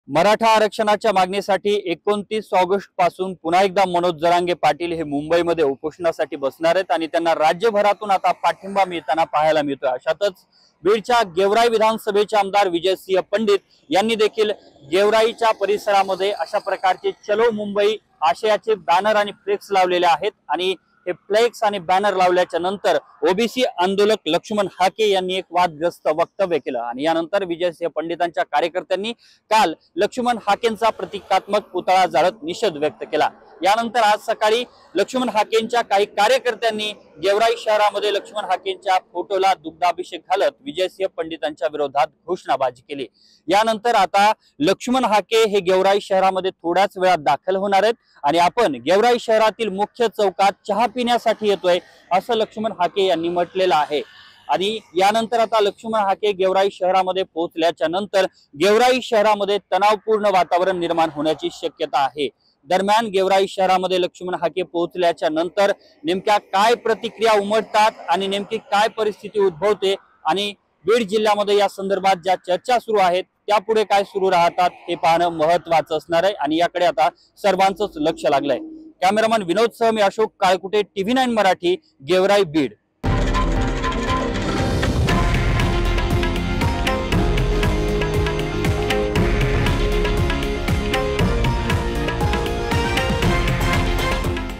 मराठा आरक्षणाच्या मागणीसाठी 29 ऑगस्ट पासून पुन्हा एकदा मनोज जरांगे पाटील हे मुंबईमध्ये उपोषणासाठी बसणार आहेत आणि त्यांना राज्यभरातून आता पाठिंबा मिळताना पाहायला मिळतोय। अशातच बीडच्या गेवराई विधानसभेचे आमदार विजयसिंह पंडित यांनी देखील गेवराईच्या परिसरामध्ये अशा प्रकारचे चलो मुंबई आशयाचे बॅनर आणि फ्लेक्स लावलेले आहेत आणि हे फ्लेक्स आणि बॅनर लावल्याच्या नंतर ओबीसी आंदोलक लक्ष्मण हाके यांनी एक वादग्रस्त वक्तव्य केलं आणि यानंतर विजयसिंह पंडितांच्या कार्यकर्त्यांनी काल लक्ष्मण हाकेंचा प्रतिकात्मक पुतळा जाळत निषेध व्यक्त केला। यानंतर आज सकाळी लक्ष्मण हाकेंच्या काही कार्यकर्त्यांनी गेवराई शहरामध्ये लक्ष्मण हाकेंच्या फोटोला दुग्धाभिषेक घालत विजयसिंह पंडितांच्या विरोधात घोषणाबाजी केली। यानंतर आता लक्ष्मण हाके हे गेवराई शहरामध्ये थोड्याच वेळात दाखल होणार आहेत आणि आपण गेवराई शहरातील मुख्य चौकात चहा पिण्यासाठी येतोय असं लक्ष्मण हाके यांनी म्हटलेलं आहे। आणि यानंतर आता लक्ष्मण हाके गेवराई शहरामध्ये पोहोचल्याच्या नंतर गेवराई शहरामध्ये तणावपूर्ण वातावरण निर्माण होण्याची शक्यता आहे। दरम्यान गेवराई शहरामध्ये लक्ष्मण हाके पोहोचल्याच्या नंतर नेमक्या काय प्रतिक्रिया उमटतात आणि नेमकी काय परिस्थिती उद्भवते आणि बीड जिल्ह्यामध्ये या संदर्भात ज्या चर्चा सुरू आहेत त्यापुढे काय सुरू राहतात हे पाहणं महत्त्वाचं असणार आहे आणि याकडे आता सर्वांचंच लक्ष लागलंय। कॅमेरामन विनोद सह मी अशोक काळकुटे, TV9 मराठी, गेवराई, बीड।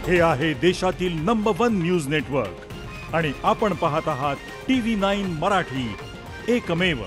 हे आहे देशातील नंबर 1 न्यूज नेटवर्क आणि आपण पाहत आहात TV9 मराठी, एकमेव।